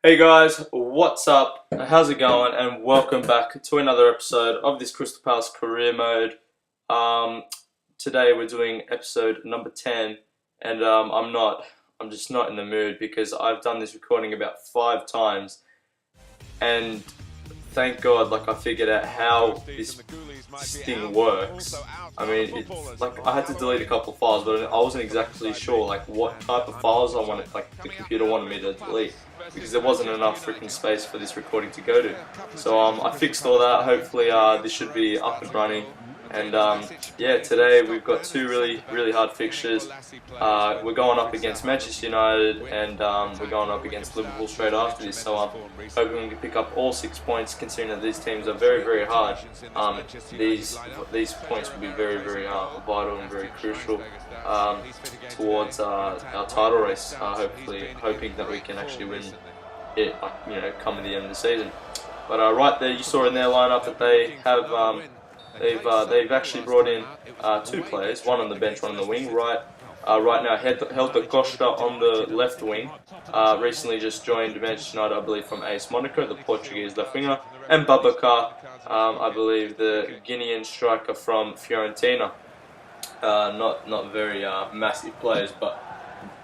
Hey guys, what's up? How's it going? And welcome back to another episode of this Crystal Palace career mode. Um, Today we're doing episode number 10, and I'm just not in the mood because I've done this recording about 5 times, and thank God, I figured out how this thing works. I mean, it's like I had to delete a couple of files, but I wasn't exactly sure what type of files the computer wanted me to delete because there wasn't enough freaking space for this recording to go to. So I fixed all that. Hopefully this should be up and running. And yeah, today we've got two really hard fixtures. We're going up against Manchester United, and we're going up against Liverpool straight after this. So I'm hoping we can pick up all 6 points, considering that these teams are very hard. These points will be very vital and very crucial towards our title race. Hoping that we can actually win it, come the end of the season. But right there, you saw in their lineup that they have. They've actually brought in 2 players, one on the bench, one on the wing. Right now, Helder Costa on the left wing. Recently just joined Manchester United, I believe, from AS Monaco, the Portuguese left winger, and Babacar, I believe, the Guinean striker from Fiorentina. Not very massive players, but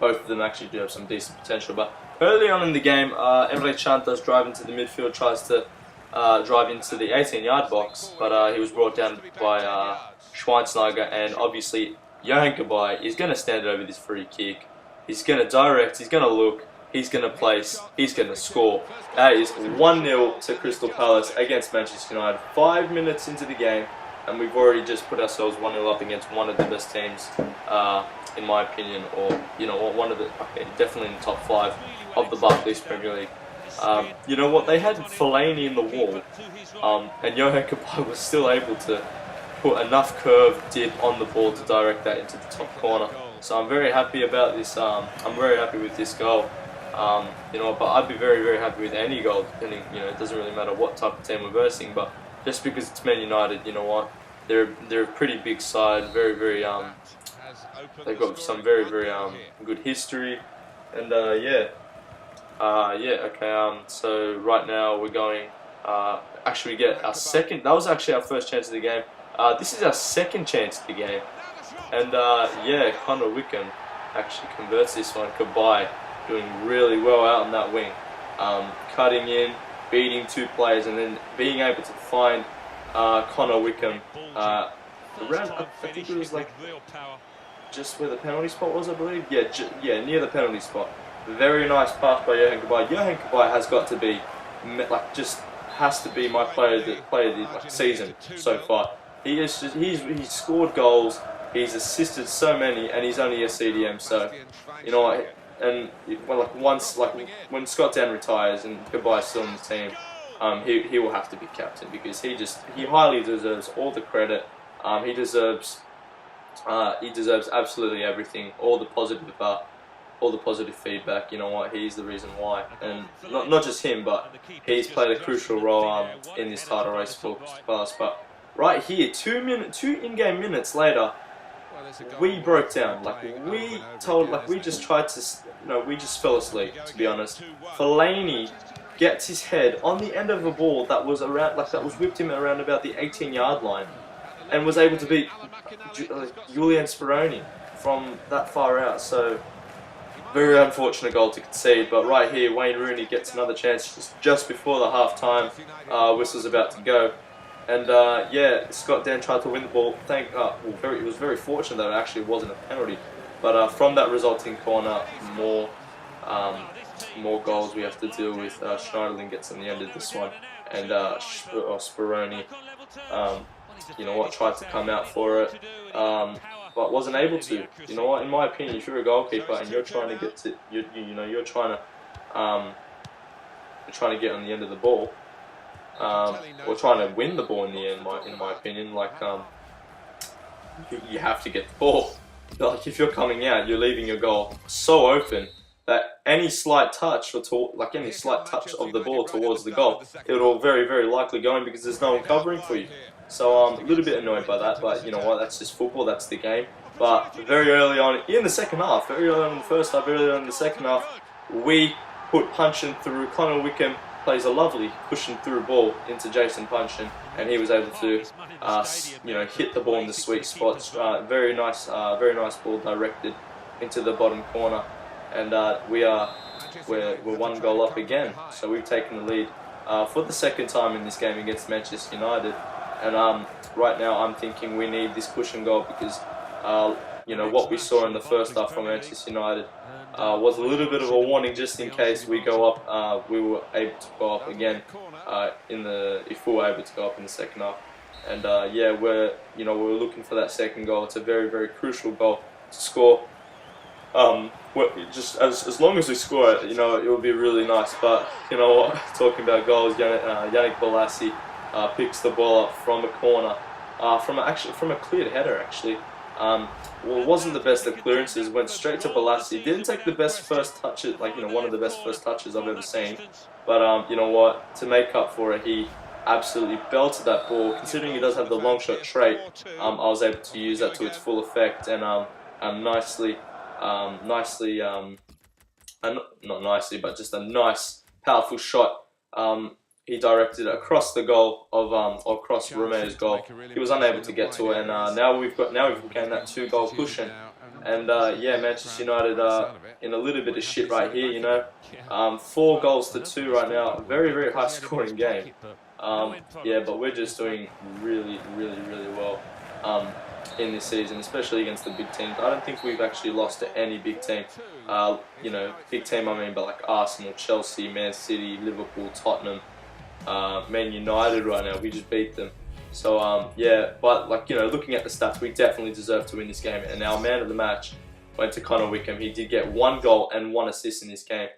both of them actually do have some decent potential. But early on in the game, Emre Can does drive into the midfield, tries to drive into the 18-yard box, but he was brought down by Schweinsteiger, and obviously Johan Cabaye is going to stand over this free kick. He's going to direct, he's going to look, he's going to place, he's going to score. That is 1-0 to Crystal Palace against Manchester United. 5 minutes into the game, and we've already just put ourselves 1-0 up against one of the best teams, in my opinion, or one of the definitely in the top 5 of the Barclays Premier League. You know what? They had Fellaini in the wall, and Johan Cabaye was still able to put enough curve dip on the ball to direct that into the top corner. So I'm very happy about this. I'm very happy with this goal. But I'd be very happy with any goal, depending. It doesn't really matter what type of team we're versing, but just because it's Man United, you know what? They're a pretty big side. They've got some very good history, and yeah. Okay, so right now we're going, actually we get our second, that was actually our first chance of the game. This is our second chance of the game. And yeah, Connor Wickham actually converts this one. Cabaye doing really well out on that wing. Cutting in, beating 2 players, and then being able to find Connor Wickham around, I think it was just where the penalty spot was, I believe. Yeah, near the penalty spot. Very nice pass by Johan Cabaye. Johan Cabaye has got to be, has to be my player of the season so far. He's scored goals, he's assisted so many, and he's only a CDM. So, and when Scott Dan retires and Cabaye's still in the team, he will have to be captain because he highly deserves all the credit. He deserves absolutely everything, all the positive feedback. You know what? He's the reason why, and not just him, but he's played a crucial role in this title race for Crystal Palace. But right here, 2 in-game minutes later, we broke down. We just tried to, we just fell asleep. To be honest, Fellaini gets his head on the end of a ball that was whipped him around about the 18-yard line, and was able to beat Julian Speroni from that far out. So. Very unfortunate goal to concede, but right here Wayne Rooney gets another chance just before the half-time whistle's about to go, and yeah, Scott Dan tried to win the ball. He was very fortunate that it actually wasn't a penalty, but from that resulting corner, more goals we have to deal with. Schneiderlin gets in the end of this one, and Speroni, tried to come out for it. But wasn't able to. You know what? In my opinion, if you're a goalkeeper and you're trying to get to, you're trying to get on the end of the ball, or trying to win the ball in the end. In my opinion, you have to get the ball. If you're coming out, you're leaving your goal so open that any slight touch any slight touch of the ball towards the goal, it'll very likely go in because there's no one covering for you. So I'm a little bit annoyed by that, but you know what, that's just football, that's the game. But very early on in the second half, very early on in the first half, very early on in the second half, we put Punchin through. Connor Wickham plays a lovely pushing through ball into Jason Punchin, and he was able to hit the ball in the sweet spots. Very nice ball directed into the bottom corner, and we're one goal up again. So we've taken the lead for the second time in this game against Manchester United, and right now I'm thinking we need this push and goal because what we saw in the first half from Manchester United was a little bit of a warning, just in case we go up. We were able to go up again if we were able to go up in the second half. And yeah, we're looking for that second goal. It's a very, very crucial goal to score. Just as long as we score it, it will be really nice. But you know what? Talking about goals, Yannick Bolasie picks the ball up from a corner, from a cleared header actually. Well, it wasn't the best of clearances. Went straight to Bolasie. Didn't take the best first touches, one of the best first touches I've ever seen. But you know what? To make up for it, he absolutely belted that ball. Considering he does have the long shot trait, I was able to use that to its full effect and not nicely, but just a nice, powerful shot. He directed it across the goal across Romeo's goal. He was unable to get to it, and now we've gained that 2-goal cushion. And yeah, Manchester United are in a little bit of shit right here. 4 goals to 2 right now. Very, very high scoring game. Yeah, but we're just doing really, really, really well in this season, especially against the big teams. I don't think we've actually lost to any big team. Big team I mean, but like Arsenal, Chelsea, Man City, Liverpool, Tottenham, Man United right now. We just beat them. So yeah, but looking at the stats, we definitely deserve to win this game. And our man of the match went to Connor Wickham. He did get 1 goal and 1 assist in this game.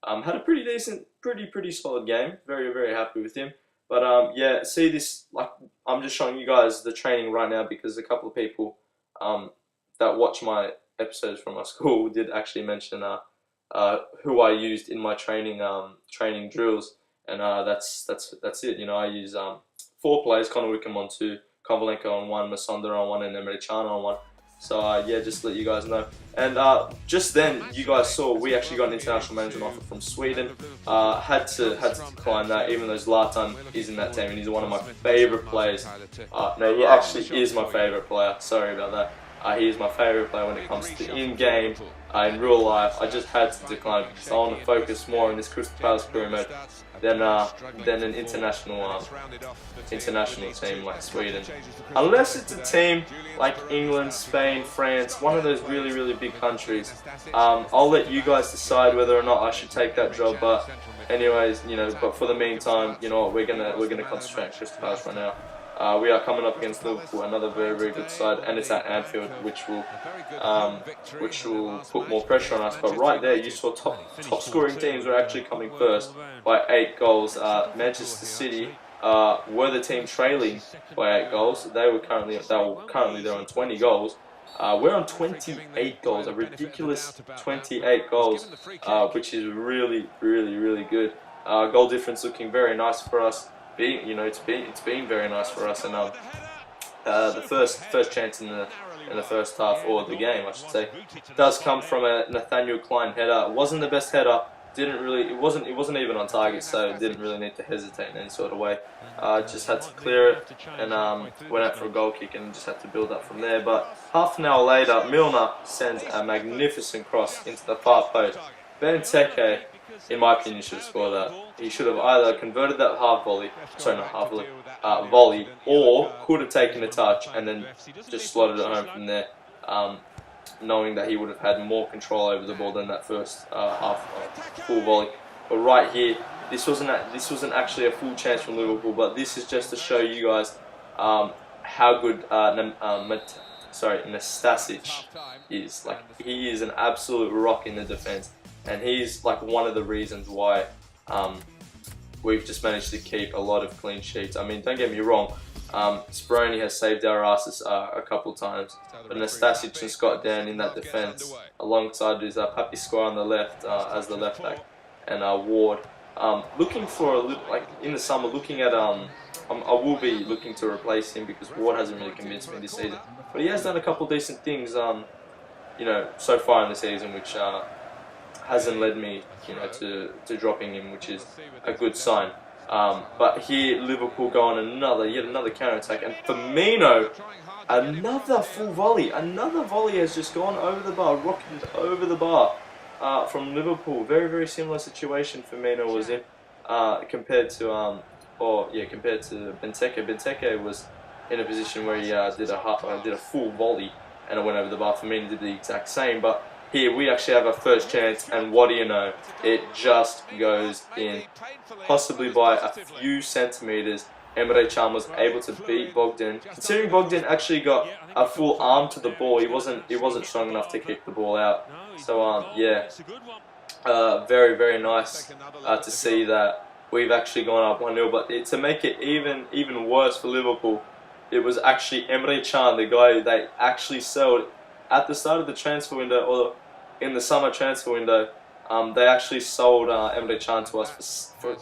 Had a pretty decent, pretty solid game. Very, very happy with him. But yeah, see this, I'm just showing you guys the training right now because a couple of people that watch my episodes from my school did actually mention who I used in my training drills, and that's it. I use 4 players: Connor Wickham on 2, Kovalenko on 1, Masonda on 1, and Emericano on 1. So yeah, just to let you guys know. And just then, you guys saw we actually got an international management offer from Sweden. Had to decline that, even though Zlatan is in that team and he's one of my favourite players. No, he actually is my favourite player. Sorry about that. He is my favourite player when it comes to in-game, in real life. I just had to decline because I want to focus more on this Crystal Palace career mode than an international team like Sweden. Unless it's a team like England, Spain, France, one of those really, really big countries. I'll let you guys decide whether or not I should take that job. But anyways, but for the meantime, we're gonna concentrate on Crystal Palace right now. We are coming up against Liverpool, another very, very good side, and it's at Anfield, which will put more pressure on us. But right there, you saw top scoring teams were actually coming first by 8 goals. Manchester City were the team trailing by 8 goals. They were currently they're on 20 goals. We're on 28 goals, a ridiculous 28 goals, which is really, really, really good. Goal difference looking very nice for us. It's been very nice for us, and the first chance in the first half, or the game I should say, does come from a Nathaniel Klein header. It wasn't the best header. It wasn't even on target, so didn't really need to hesitate in any sort of way. Just had to clear it and went out for a goal kick and just had to build up from there. But half an hour later, Milner sends a magnificent cross into the far post. Benteke, in my opinion, should have scored that. He should have either converted that volley, or could have taken a touch and then just slotted it home from there, knowing that he would have had more control over the ball than that first full volley. But right here, this wasn't actually a full chance from Liverpool, but this is just to show you guys how good Nastasic is. He is an absolute rock in the defense. And he's one of the reasons why we've just managed to keep a lot of clean sheets. I mean, don't get me wrong, Speroni has saved our asses a couple times, but Nastasic and Scott down in that defence, alongside his Papi Square on the left as the left back, and Ward. Looking for in the summer, looking at I will be looking to replace him because Ward hasn't really convinced me this season, but he has done a couple decent things, so far in the season, which hasn't led me, to dropping him, which is a good sign. But here Liverpool go on yet another counter attack, and Firmino, another full volley, another volley has just gone over the bar, rocketed over the bar from Liverpool. Very similar situation Firmino was in compared to compared to Benteke. Benteke was in a position where he did a full volley and it went over the bar. Firmino did the exact same, but here we actually have our first chance, and what do you know? It just goes in, possibly by a few centimeters. Emre Can was able to beat Bogdan. Considering Bogdan actually got a full arm to the ball, he wasn't strong enough to kick the ball out. So very nice to see that we've actually gone up 1-0. But to make it even worse for Liverpool, it was actually Emre Can, the guy they actually sold at the start of the transfer window, or in the summer transfer window. They actually sold Emre Can to us for a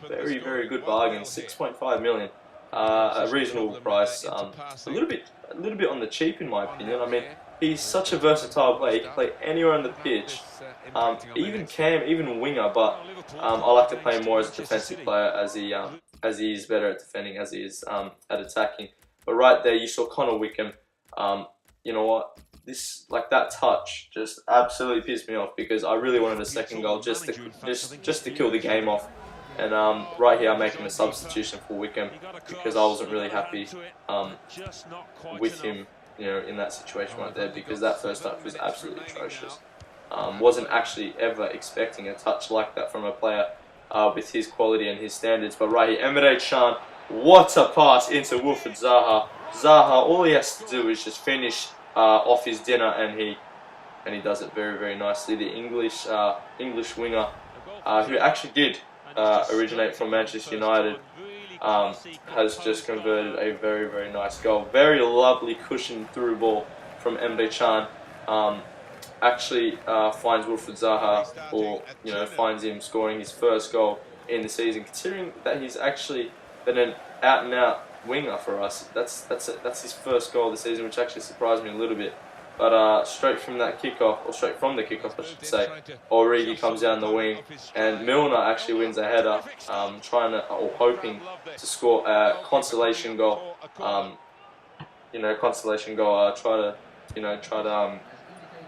very good bargain, 6.5 million, a reasonable price. A little bit on the cheap in my opinion. I mean, he's such a versatile player. He can play anywhere on the pitch, even winger. But I like to play him more as a defensive player, as he is better at defending, as he is at attacking. But right there, you saw Connor Wickham. You know what? That touch just absolutely pissed me off, because I really wanted a second goal just to kill the game off. And right here I'm making a substitution for Wickham, because I wasn't really happy with him, in that situation right there, because that first touch was absolutely atrocious. Wasn't actually ever expecting a touch like that from a player with his quality and his standards. But right here, Emre Can, what a pass into Wilfried Zaha. Zaha, all he has to do is just finish off his dinner, and he does it very nicely. The English winger, who actually did originate from Manchester United, has just converted a very nice goal. Very lovely cushioned through ball from Emre Can. Actually finds Wilfried Zaha, or finds him scoring his first goal in the season. Considering that he's actually been an out and out winger for us, that's his first goal of the season, which actually surprised me a little bit. But straight from the kickoff, I should say, Origi comes down the wing, and Milner actually wins a header, hoping to score a consolation goal. Try to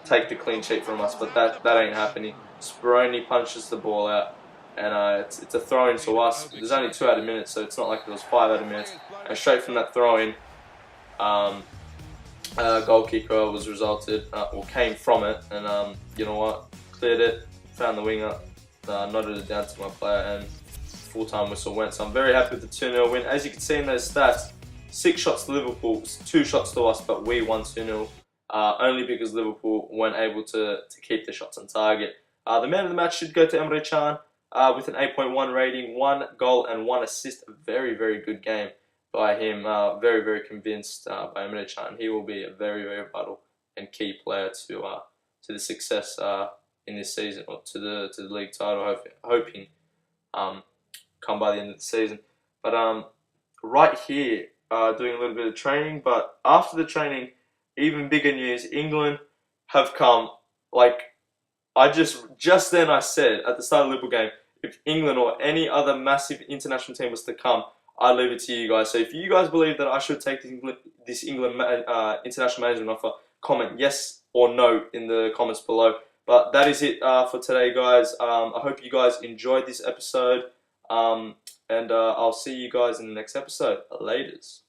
take the clean sheet from us, but that ain't happening. Speroni punches the ball out, and it's a throw-in to us. There's only 2 out of minutes, so it's not like it was 5 out of minutes. And straight from that throw-in, goal kicker was came from it, and you know what, cleared it, found the winger, nodded it down to my player, and full-time whistle went. So I'm very happy with the 2-0 win. As you can see in those stats, 6 shots to Liverpool, 2 shots to us, but we won 2-0. Only because Liverpool weren't able to keep the shots on target. The man of the match should go to Emre Can with an 8.1 rating, 1 goal and 1 assist. A very good game by him. Very convinced by Emre Can. He will be a very vital and key player to the success in this season, or to the league title. Hoping come by the end of the season. But right here, doing a little bit of training. But after the training, even bigger news, England have come. Just then I said at the start of the Liverpool game, if England or any other massive international team was to come, I'd leave it to you guys. So if you guys believe that I should take this England international management offer, comment yes or no in the comments below. But that is it for today, guys. I hope you guys enjoyed this episode, and I'll see you guys in the next episode. Laters.